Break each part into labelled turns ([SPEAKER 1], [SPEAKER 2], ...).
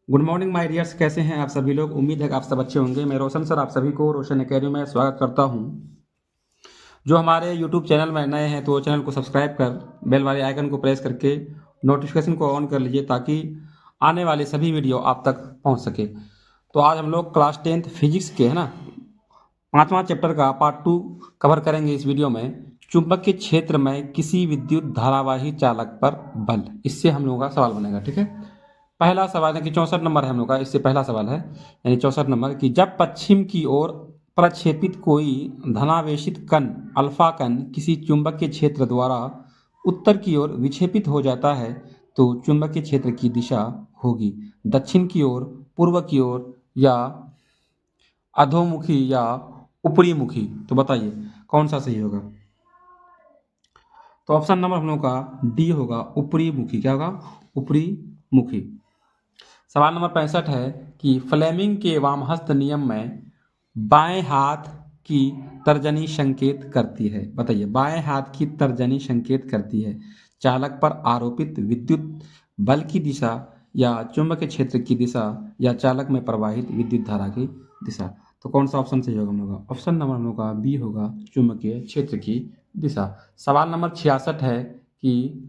[SPEAKER 1] Good morning my dears, कैसे हैं आप सभी लोग। उम्मीद है कि आप सब अच्छे होंगे। मैं रोशन सर आप सभी को रोशन एकेडमी में स्वागत करता हूं। जो हमारे यूट्यूब चैनल में नए हैं तो चैनल को सब्सक्राइब कर बेल वाले आइकन को प्रेस करके नोटिफिकेशन को ऑन कर लीजिए ताकि आने वाले सभी वीडियो आप तक पहुंच सके। तो आज हम लोग क्लास 10th फिजिक्स के है ना 5वां चैप्टर का पार्ट 2 कवर करेंगे इस वीडियो में। चुंबकीय क्षेत्र में किसी विद्युत धारावाही चालक पर बल, इससे हम लोगों का सवाल बनेगा। ठीक है, पहला सवाल है कि 64 नंबर है हम लोग का, इससे पहला सवाल है यानी 64 नंबर कि जब पश्चिम की ओर प्रक्षेपित कोई धनावेशित कण अल्फा कण किसी चुंबकीय क्षेत्र द्वारा उत्तर की ओर विक्षेपित हो जाता है तो चुंबकीय क्षेत्र की दिशा होगी दक्षिण की ओर, पूर्व की ओर या अधोमुखी या ऊपरी मुखी। तो बताइए कौन सा सही होगा। तो ऑप्शन नंबर हम लोग का डी होगा, ऊपरी मुखी। क्या होगा? ऊपरी मुखी। सवाल नंबर 65 है कि फ्लेमिंग के वामहस्त नियम में बाएं हाथ की तर्जनी संकेत करती है। बताइए, बाएं हाथ की तर्जनी संकेत करती है चालक पर आरोपित विद्युत बल की दिशा या चुंबकीय क्षेत्र की दिशा या चालक में प्रवाहित विद्युत धारा की दिशा। तो कौन सा ऑप्शन सही होगा हम लोग का? ऑप्शन नंबर हम लोग का बी होगा, चुंबकीय क्षेत्र की दिशा। सवाल नंबर 66 है कि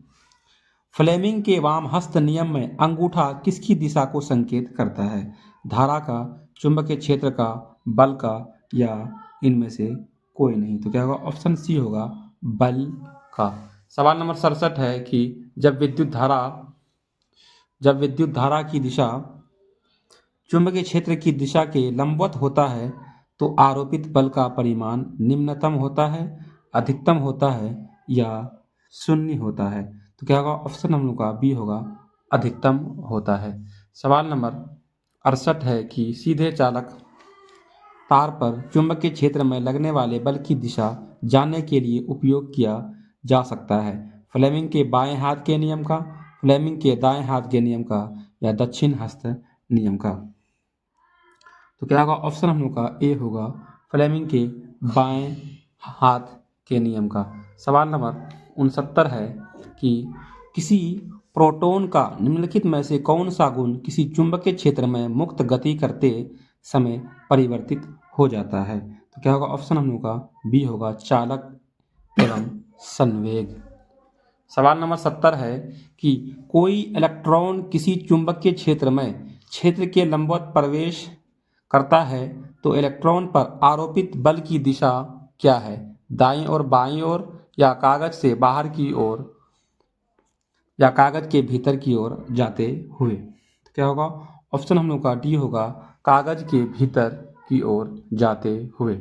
[SPEAKER 1] फ्लेमिंग के वामहस्त नियम में अंगूठा किसकी दिशा को संकेत करता है? धारा का, चुंबकीय क्षेत्र का, बल का या इनमें से कोई नहीं। तो क्या होगा? ऑप्शन सी होगा, बल का। सवाल नंबर 67 है कि जब विद्युत धारा की दिशा चुंबकीय क्षेत्र की दिशा के लंबवत होता है तो आरोपित बल का परिमाण निम्नतम होता है, अधिकतम होता है या शून्य होता है। तो क्या होगा? ऑप्शन हम लोग का बी होगा, अधिकतम होता है। सवाल नंबर 68 है कि सीधे चालक तार पर चुंबकीय क्षेत्र में लगने वाले बल की दिशा जानने के लिए उपयोग किया जा सकता है फ्लेमिंग के बाएं हाथ के नियम का, फ्लेमिंग के दाएं हाथ के नियम का या दक्षिण हस्त नियम का। तो क्या होगा? ऑप्शन हम लोग का ए होगा, फ्लेमिंग के बाएं हाथ के नियम का। सवाल नंबर 69 है कि किसी प्रोटॉन का निम्नलिखित में से कौन सा गुण किसी चुंबकीय क्षेत्र में मुक्त गति करते समय परिवर्तित हो जाता है? तो क्या होगा? ऑप्शन हम लोग का बी होगा, चालक एवं संवेग। सवाल नंबर 70 है कि कोई इलेक्ट्रॉन किसी चुंबकीय क्षेत्र में क्षेत्र के लंबवत प्रवेश करता है तो इलेक्ट्रॉन पर आरोपित बल की दिशा क्या है? दाईं और बाईं ओर या कागज से बाहर की ओर या कागज के भीतर की ओर जाते हुए। तो क्या होगा? ऑप्शन हम लोग का डी होगा, कागज के भीतर की ओर जाते हुए।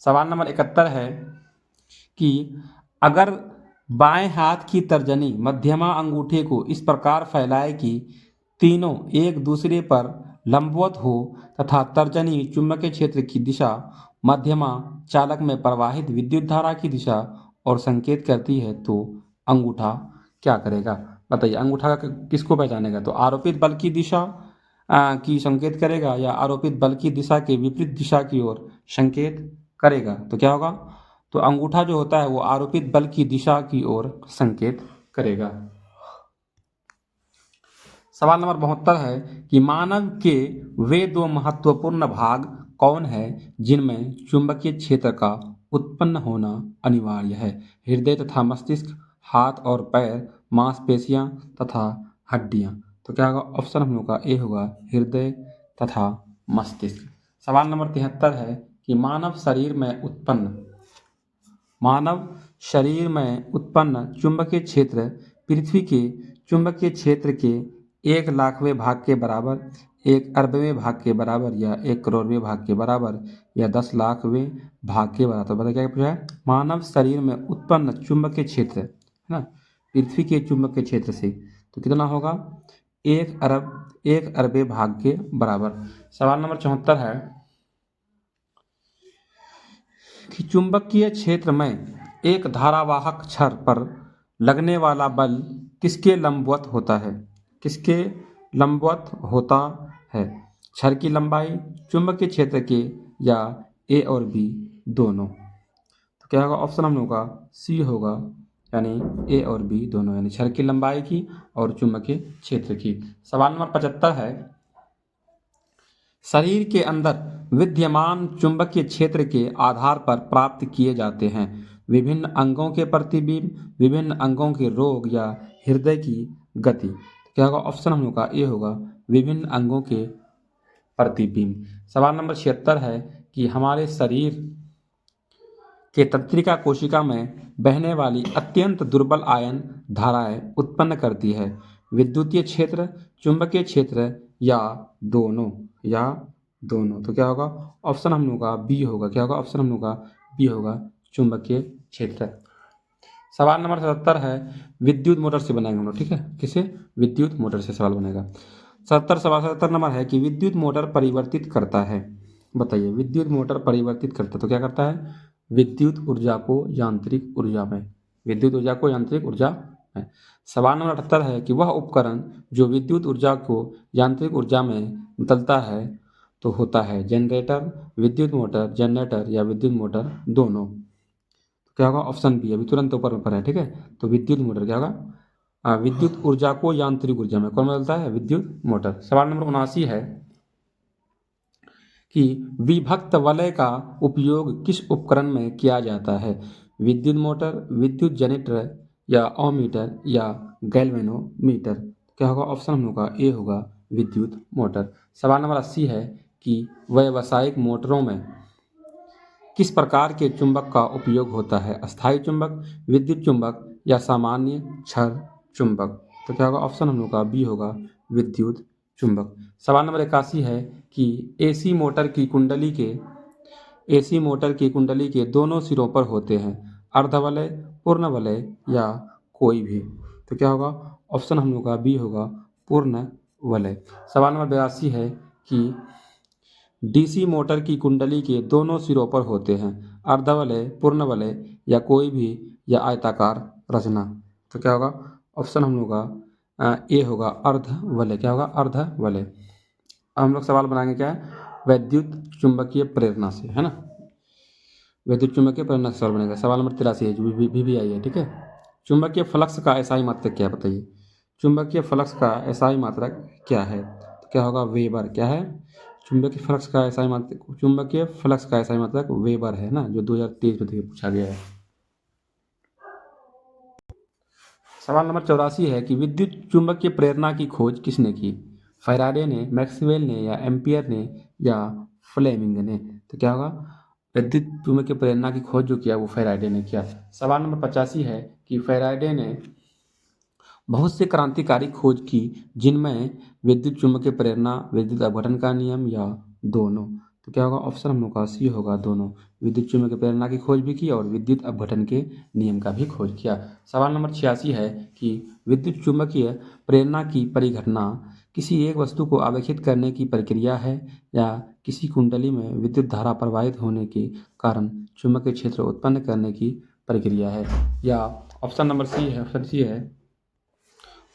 [SPEAKER 1] सवाल नंबर 71 है कि अगर बाएं हाथ की तर्जनी मध्यमा अंगूठे को इस प्रकार फैलाए कि तीनों एक दूसरे पर लंबवत हो तथा तर्जनी चुंबकीय क्षेत्र की दिशा, मध्यमा चालक में प्रवाहित विद्युत धारा की दिशा और संकेत करती है तो अंगूठा क्या करेगा? बताइए, अंगूठा किसको पहचानेगा? तो आरोपित बल की दिशा की संकेत करेगा या आरोपित बल की दिशा के विपरीत दिशा की ओर संकेत करेगा? तो क्या होगा? तो अंगूठा जो होता है वो आरोपित बल की दिशा की ओर संकेत करेगा। सवाल नंबर 72 है कि मानव के वे दो महत्वपूर्ण भाग कौन है जिनमें चुंबकीय क्षेत्र का उत्पन्न होना अनिवार्य है? हृदय तथा मस्तिष्क, हाथ और पैर, मांसपेशियां तथा हड्डियां। तो क्या होगा? ऑप्शन हम लोग का ए होगा, हृदय तथा मस्तिष्क। सवाल नंबर 73 है कि मानव शरीर में उत्पन्न चुंबकीय क्षेत्र पृथ्वी के चुंबकीय क्षेत्र के 1,00,000वें भाग के बराबर, 1 अरबवें भाग के बराबर या 1 करोड़वें भाग के बराबर या 10,00,000वें भाग के बराबर। तो बताइए क्या पूछा है? मानव शरीर में उत्पन्न चुंबकीय क्षेत्र है ना पृथ्वी के चुंबकीय क्षेत्र से तो कितना होगा? 1 अरबवें भाग के बराबर। सवाल नंबर 74 है कि चुंबकीय क्षेत्र में एक धारावाहक छड़ पर लगने वाला बल किसके लंबवत होता है? किसके लंबवत होता है? छड़ की लंबाई, चुंबकीय क्षेत्र के या ए और बी दोनों। तो क्या होगा? ऑप्शन हम लोग का सी होगा, यानी ए और बी दोनों, यानी छड़ की लंबाई की और चुंबकीय क्षेत्र की। सवाल नंबर 75 है शरीर के अंदर विद्यमान चुंबकीय क्षेत्र के आधार पर प्राप्त किए जाते हैं। विभिन्न अंगों के प्रतिबिंब, विभिन्न अंगों के रोग या हृदय की गति। क्या होगा ऑप्शन हम लोग का ए होगा, विभिन्न अंगों के प्रतिबिंब। सवाल नंबर 76 है कि हमारे शरीर के तंत्रिका कोशिका में बहने वाली अत्यंत दुर्बल आयन धाराएं उत्पन्न करती है। विद्युतीय क्षेत्र, चुंबकीय क्षेत्र या दोनों, या दोनों। तो क्या होगा ऑप्शन हम लोग का बी होगा। क्या होगा ऑप्शन हम लोग का बी होगा, चुंबकीय क्षेत्र। सवाल नंबर 77 है, विद्युत मोटर से बनाएंगे हम लोग, ठीक है, किसे, विद्युत मोटर से सवाल बनेगा। 77 नंबर है कि विद्युत मोटर परिवर्तित करता है। बताइए, विद्युत मोटर परिवर्तित करता है तो क्या करता है, विद्युत ऊर्जा को यांत्रिक ऊर्जा में, विद्युत ऊर्जा को यांत्रिक ऊर्जा में। सवाल नंबर 78 है कि वह उपकरण जो विद्युत ऊर्जा को यांत्रिक ऊर्जा में बदलता है तो होता है जनरेटर, विद्युत मोटर, जनरेटर या विद्युत मोटर दोनों। तो क्या होगा ऑप्शन बी, अभी तुरंत ऊपर ऊपर है, ठीक है। तो विद्युत मोटर क्या होगा, विद्युत ऊर्जा को यांत्रिक ऊर्जा में कौन बदलता है, विद्युत मोटर। सवाल नंबर 79 है कि विभक्त वलय का उपयोग किस उपकरण में किया जाता है। विद्युत मोटर, विद्युत जनरेटर या ओमीटर या गैल्वेनोमीटर। क्या होगा ऑप्शन हम लोग का ए होगा, विद्युत मोटर। सवाल नंबर 80 है कि व्यावसायिक मोटरों में किस प्रकार के चुंबक का उपयोग होता है, अस्थायी चुंबक, विद्युत चुंबक या सामान्य क्षर चुंबक। तो क्या होगा ऑप्शन हम लोग का बी होगा, विद्युत चुंबक। सवाल नंबर 81 है कि एसी मोटर की कुंडली के दोनों सिरों पर होते हैं, अर्धवलय, पूर्ण वलय या कोई भी। तो क्या होगा ऑप्शन हम लोग का बी होगा, पूर्ण वलय। सवाल नंबर 82 है कि डीसी मोटर की कुंडली के दोनों सिरों पर होते हैं, अर्धवलय, पूर्ण वलय या कोई भी या आयताकार रचना। तो क्या होगा ऑप्शन हम लोग का ए होगा, अर्धवलय। क्या होगा अर्धवलय। अब हम लोग सवाल बनाएंगे क्या है, वैद्युत चुंबकीय प्रेरणा से, है ना, वैद्युत चुंबकीय प्रेरणा से सवाल बनेगा। सवाल नंबर 83 है, जो भी आई है, ठीक है। चुंबकीय फ्लक्स का एसआई मात्रक क्या है, बताइए, चुंबकीय फ्लक्स का एसआई मात्रक क्या है। तो क्या होगा वेबर। क्या है, चुंबकीय फ्लक्स का एसआई मात्रक वेबर है ना, जो 2023 में पूछा गया है। सवाल नंबर 84 है कि विद्युत चुंबकीय प्रेरणा की खोज किसने की, फैराडे ने, मैक्सवेल ने या एम्पियर ने या फ्लेमिंग ने। तो क्या होगा, विद्युत चुंबकीय प्रेरणा की खोज जो किया वो फैराडे ने किया। सवाल नंबर 85 है कि फैराडे ने बहुत से क्रांतिकारी खोज की, जिनमें विद्युत चुंबकीय प्रेरणा, विद्युत अपघटन का नियम या दोनों। तो क्या होगा ऑप्शन हम लोग का सी होगा, दोनों। विद्युत चुंबकीय प्रेरणा की खोज भी की और विद्युत अपघटन के नियम का भी खोज किया। सवाल नंबर 86 है कि विद्युत चुंबकीय प्रेरणा की परिघटना किसी एक वस्तु को आवेशित करने की प्रक्रिया है या किसी कुंडली में विद्युत धारा प्रवाहित होने के कारण चुंबकीय क्षेत्र उत्पन्न करने की प्रक्रिया है, या ऑप्शन नंबर सी है,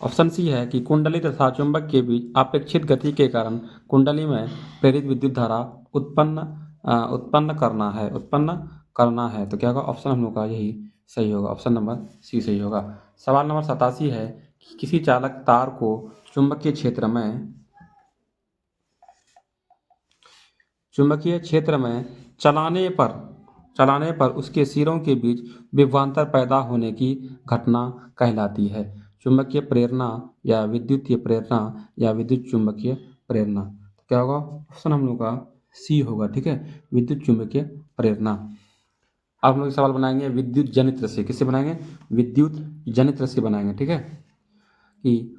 [SPEAKER 1] ऑप्शन सी है कि कुंडली तथा चुंबक के बीच अपेक्षित गति के कारण कुंडली में प्रेरित विद्युत धारा उत्पन्न करना है। तो क्या होगा ऑप्शन हम लोग का यही सही होगा, ऑप्शन नंबर सी सही होगा। सवाल नंबर 87 है कि किसी चालक तार को चुंबकीय क्षेत्र में चलाने पर उसके सिरों के बीच विभवांतर पैदा होने की घटना कहलाती है, चुंबकीय प्रेरणा या विद्युतीय प्रेरणा या विद्युत चुंबकीय प्रेरणा। तो क्या होगा ऑप्शन हम लोग का सी होगा, ठीक है, विद्युत चुंबकीय प्रेरणा। अब हम लोग सवाल बनाएंगे विद्युत जनित्र से, किससे बनाएंगे, विद्युत जनित्र से बनाएंगे, ठीक है। कि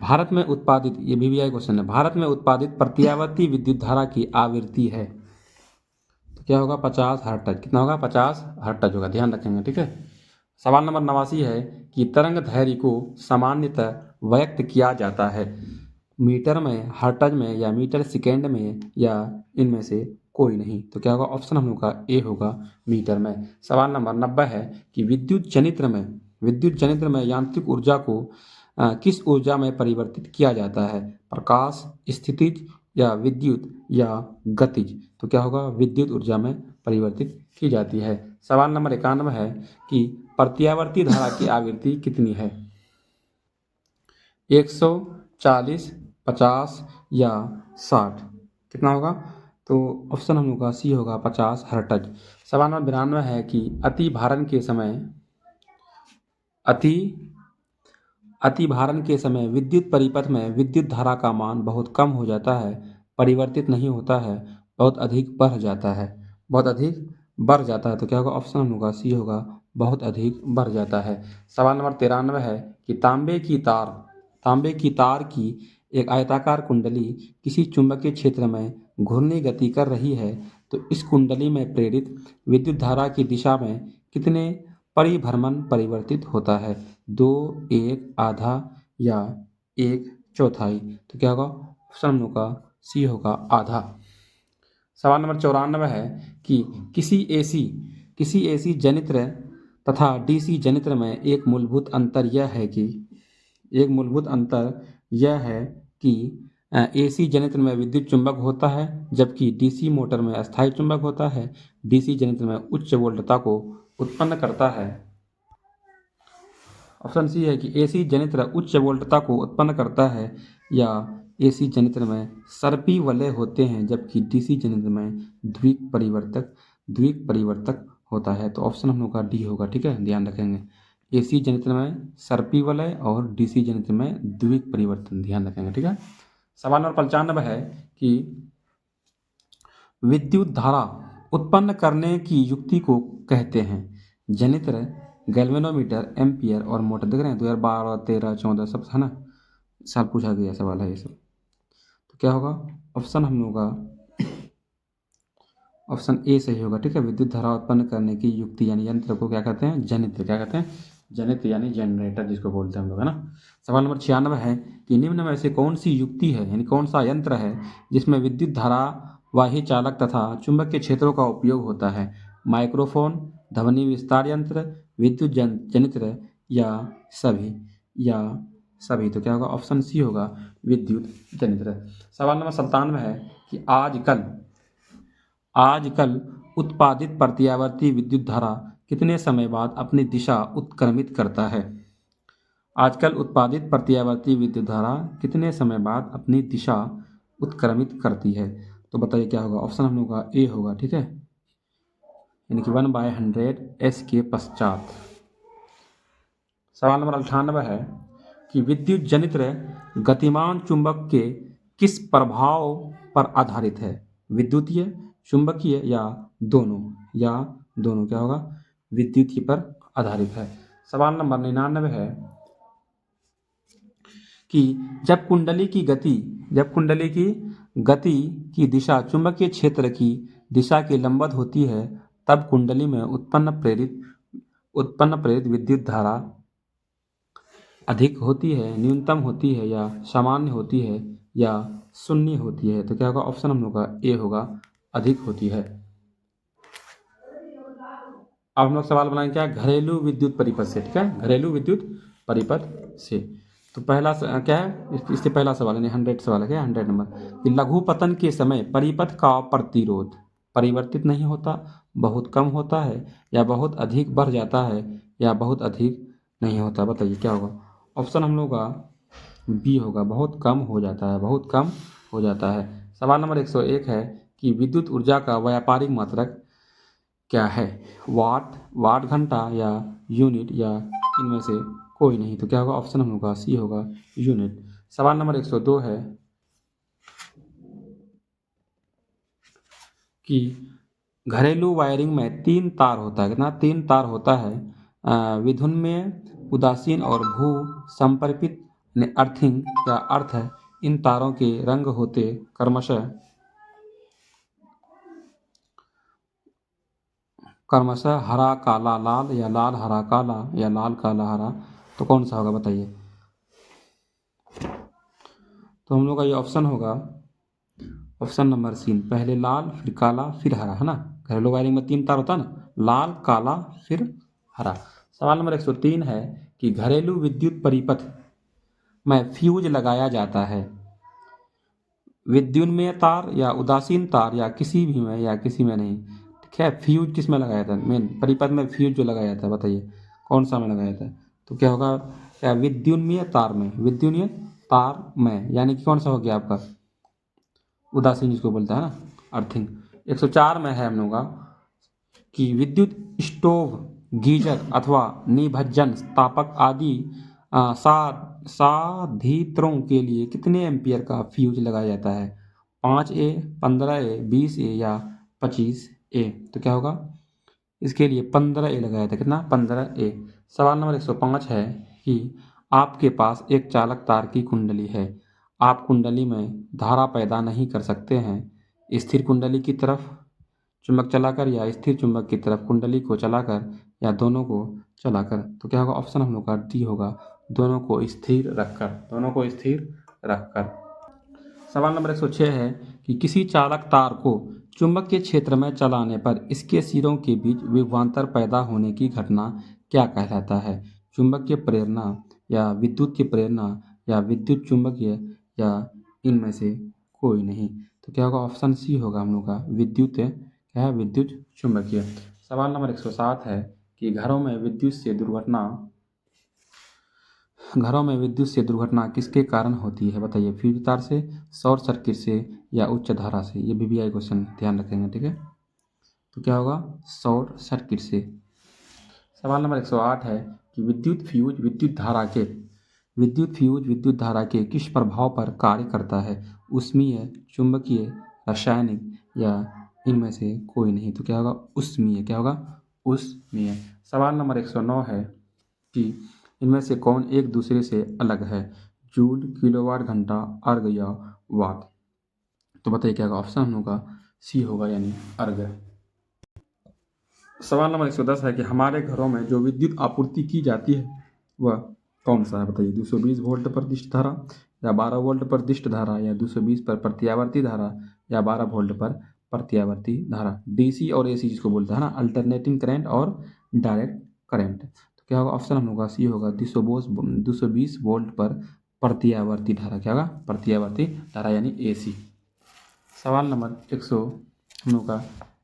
[SPEAKER 1] भारत में उत्पादित, ये VVI क्वेश्चन है, भारत में उत्पादित प्रत्यावर्ती विद्युत धारा की आवृत्ति है। तो क्या होगा 50 हर्ट्ज। कितना होगा 50 हर्ट्ज होगा, ध्यान रखेंगे, ठीक है। सवाल नंबर 89 है कि तरंग दैर्ध्य को सामान्यतः व्यक्त किया जाता है मीटर में, हर्ट्ज में या मीटर सेकेंड में या इनमें से कोई नहीं। तो क्या होगा ऑप्शन हम लोग का ए होगा, मीटर में। सवाल नंबर 90 है कि विद्युत जनित्र में यांत्रिक ऊर्जा को किस ऊर्जा में परिवर्तित किया जाता है, प्रकाश, स्थितिज या विद्युत या गतिज। तो क्या होगा विद्युत ऊर्जा में परिवर्तित की जाती है। सवाल नंबर 91 है कि प्रत्यावर्ती धारा की आवृत्ति कितनी है, 140, 50 या 60। कितना होगा? तो ऑप्शन हम लोग का सी होगा 50 हर्ट्ज। सवाल नंबर 92 है कि अति अति भारण के समय विद्युत परिपथ में विद्युत धारा का मान बहुत कम हो जाता है, परिवर्तित नहीं होता है, बहुत अधिक बढ़ जाता है। बहुत अधिक बढ़ जाता है तो क्या होगा? ऑप्शन होगा सी होगा, बहुत अधिक बढ़ जाता है। सवाल नंबर 93 है कि तांबे की तार की एक आयताकार कुंडली किसी चुंबकीय क्षेत्र में घूर्णी गति कर रही है, तो इस कुंडली में प्रेरित विद्युत धारा की दिशा में कितने परिभ्रमण परिवर्तित होता है? 2, 1 आधा या 1 चौथाई। तो क्या होगा? ऑप्शन हम लोग का सी होगा, आधा। सवाल नंबर 94 है कि किसी एसी जनित्र तथा डीसी जनित्र में एक मूलभूत अंतर यह है कि एसी जनित्र में विद्युत चुंबक होता है, जबकि डीसी मोटर में अस्थायी चुंबक होता है। डीसी जनित्र में उच्च वोल्टता को उत्पन्न करता है। ऑप्शन सी है कि एसी जनित्र उच्च वोल्टता को उत्पन्न करता है, या एसी जनित्र में सर्पी वलय होते हैं, जबकि डीसी जनित्र में द्विक परिवर्तक होता है। तो ऑप्शन हम लोग का डी होगा, ठीक है, ध्यान रखेंगे। एसी जनित्र में सर्पी वलय और डीसी जनित्र में द्विक परिवर्तन, ध्यान रखेंगे, ठीक है। सवाल नंबर 95 है कि विद्युत धारा उत्पन्न करने की युक्ति को कहते हैं। जनित्र, गैल्वेनोमीटर, एम्पियर और मोटर। देख रहे हैं 2012, 13, 14 सब है ना, सब पूछा गया सवाल है ये सब। तो क्या होगा? ऑप्शन हम लोग का ऑप्शन ए सही होगा, ठीक है। विद्युत धारा उत्पन्न करने की युक्ति यानी यंत्र को क्या कहते हैं? जनित्र। क्या कहते हैं? जनित्र यानी जनरेटर जिसको बोलते हैं हम लोग, है ना। सवाल नंबर 96 है कि निम्न में से कौन सी युक्ति है यानी कौन सा यंत्र है जिसमें विद्युत धारा वाही चालक तथा चुंबकीय क्षेत्रों का उपयोग होता है? माइक्रोफोन, ध्वनि विस्तार यंत्र, विद्युत जनित्र या सभी। तो क्या होगा? ऑप्शन सी होगा, विद्युत जनित्र। सवाल नंबर 97 है कि आजकल उत्पादित प्रत्यावर्ती विद्युत धारा कितने समय बाद अपनी दिशा उत्क्रमित करता है? आजकल उत्पादित प्रत्यावर्ती विद्युत धारा कितने समय बाद अपनी दिशा उत्क्रमित करती है? तो बताइए क्या होगा? ऑप्शन हम लोग का ए होगा, ठीक है, यानी कि 1/100 एस के पश्चात। सवाल नंबर 98 है कि विद्युत जनित्र गतिमान चुंबक के किस प्रभाव पर आधारित है? विद्युतीय, चुंबकीय या दोनों। क्या होगा? विद्युतीय पर आधारित है। सवाल नंबर 99 है कि जब कुंडली की गति की दिशा चुंबकीय क्षेत्र की दिशा के लंबवत होती है, तब कुंडली में उत्पन्न प्रेरित विद्युत धारा अधिक होती है, न्यूनतम होती है या सामान्य होती है या शून्य होती है? तो क्या होगा? ऑप्शन हम लोग का ए होगा, अधिक होती है। अब हम लोग सवाल बनाएंगे क्या? घरेलू विद्युत परिपथ से, ठीक है, घरेलू विद्युत परिपथ से। तो पहला क्या है? इससे पहला सवाल यानी 100 सवाल है क्या? 100 नंबर कि लघु पतन के समय परिपथ का प्रतिरोध परिवर्तित नहीं होता, बहुत कम होता है, या बहुत अधिक बढ़ जाता है, या बहुत अधिक नहीं होता? बताइए क्या होगा? ऑप्शन हम लोग का बी होगा, बहुत कम हो जाता है, बहुत कम हो जाता है। सवाल नंबर 101 है कि विद्युत ऊर्जा का व्यापारिक मात्रक क्या है? वाट घंटा या यूनिट या इनमें से कोई नहीं? तो क्या होगा? ऑप्शन हम लोग का सी होगा, यूनिट। सवाल नंबर 102 है कि घरेलू वायरिंग में 3 तार होता है। कितना? 3 तार होता है। विधुन्मय, उदासीन और भू संपर्कित अर्थिंग या अर्थ है। इन तारों के रंग होते क्रमशः हरा काला लाल, या लाल हरा काला, या लाल काला हरा। तो कौन सा होगा? बताइए। तो हम लोग का ये ऑप्शन होगा, ऑप्शन नंबर सी, पहले लाल फिर काला फिर हरा, है ना। घरेलू वायरिंग में 3 तार होता है ना, लाल काला फिर हरा। सवाल नंबर 103 है कि घरेलू विद्युत परिपथ में फ्यूज लगाया जाता है। विद्युन्मय तार या उदासीन तार या किसी भी में या किसी में नहीं? ठीक है, फ्यूज किस में लगाया था? मेन परिपथ में फ्यूज जो लगाया था, बताइए कौन सा में लगाया था? तो क्या होगा? क्या विद्युन्मय तार में, यानी कि कौन सा हो गया आपका? उदासीन जिसको बोलता है ना, अर्थिंग। 104 में है हम लोग का कि विद्युत स्टोव, गीजर अथवा निभज्जन तापक आदि साधित्रों के लिए कितने एम्पियर का फ्यूज लगाया जाता है? 5A, 15A, 20A या 25A? तो क्या होगा इसके लिए? 15A लगाया था। कितना? 15A। सवाल नंबर 105 है कि आपके पास एक चालक तार की कुंडली है। आप कुंडली में धारा पैदा नहीं कर सकते हैं। स्थिर कुंडली की तरफ चुंबक चलाकर या स्थिर चुंबक की तरफ कुंडली को चलाकर या दोनों को चलाकर? तो क्या होगा? ऑप्शन हम लोग का डी होगा, दोनों को स्थिर रखकर। दोनों को स्थिर रखकर। सवाल नंबर 106 है कि किसी चालक तार को चुंबकीय क्षेत्र में चलाने पर इसके सिरों के बीच विभवांतर पैदा होने की घटना क्या कहलाता है? चुंबकीय प्रेरणा या विद्युत की प्रेरणा या विद्युत चुंबकीय या इनमें से कोई नहीं? तो क्या होगा? ऑप्शन सी होगा हम लोग का, विद्युत। क्या है? विद्युत चुंबकीय। सवाल नंबर 107 है कि घरों में विद्युत से दुर्घटना किसके कारण होती है? बताइए। फ्यूज तार से, शॉर्ट सर्किट से या उच्च धारा से? ये VVI क्वेश्चन, ध्यान रखेंगे, ठीक है। तो क्या होगा? शॉर्ट सर्किट से। सवाल नंबर 108 है कि विद्युत फ्यूज विद्युत धारा के किस प्रभाव पर कार्य करता है? ऊष्मीय, चुंबकीय, रासायनिक या इनमें से कोई नहीं? तो क्या होगा? ऊष्मीय। क्या होगा? ऊष्मीय। सवाल नंबर 109 है कि इनमें से कौन एक दूसरे से अलग है? जूल, किलोवाट घंटा, अर्ग या वाट? तो बताइए क्या होगा? ऑप्शन हम लोग का सी होगा, यानी अर्ग। सवाल नंबर 110 है कि हमारे घरों में जो विद्युत आपूर्ति की जाती है वह कौन सा है? बताइए। 220 वोल्ट पर दिष्ट धारा या 12 वोल्ट पर दिष्ट धारा या 220 पर प्रत्यावर्ती धारा या 12 वोल्ट पर प्रत्यावर्ती धारा? DC और AC जिसको बोलता है ना, अल्टरनेटिंग करंट और डायरेक्ट करंट। तो क्या होगा? ऑप्शन हम लोग का सी होगा, 220 वोल्ट पर प्रत्यावर्ती धारा। क्या होगा? प्रत्यावर्ती धारा, यानी AC। सवाल नंबर 100 हम लोग का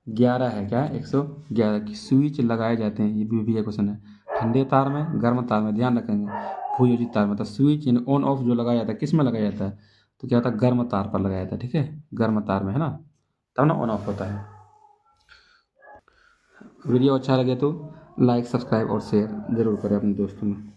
[SPEAKER 1] 11 है। क्या है? 111 की स्विच लगाए जाते हैं। ये भी क्वेश्चन है। ठंडे तार में, गर्म तार में, ध्यान रखेंगे। भूयोजित तार में। तो स्विच यानी ऑन ऑफ जो लगाया जाता है, किस में लगाया जाता है? तो क्या होता है? गर्म तार पर लगाया जाता है, ठीक है। गर्म तार में, है ना, तब ना ऑन ऑफ होता है। वीडियो अच्छा लगे तो लाइक, सब्सक्राइब और शेयर जरूर करें अपने दोस्तों में।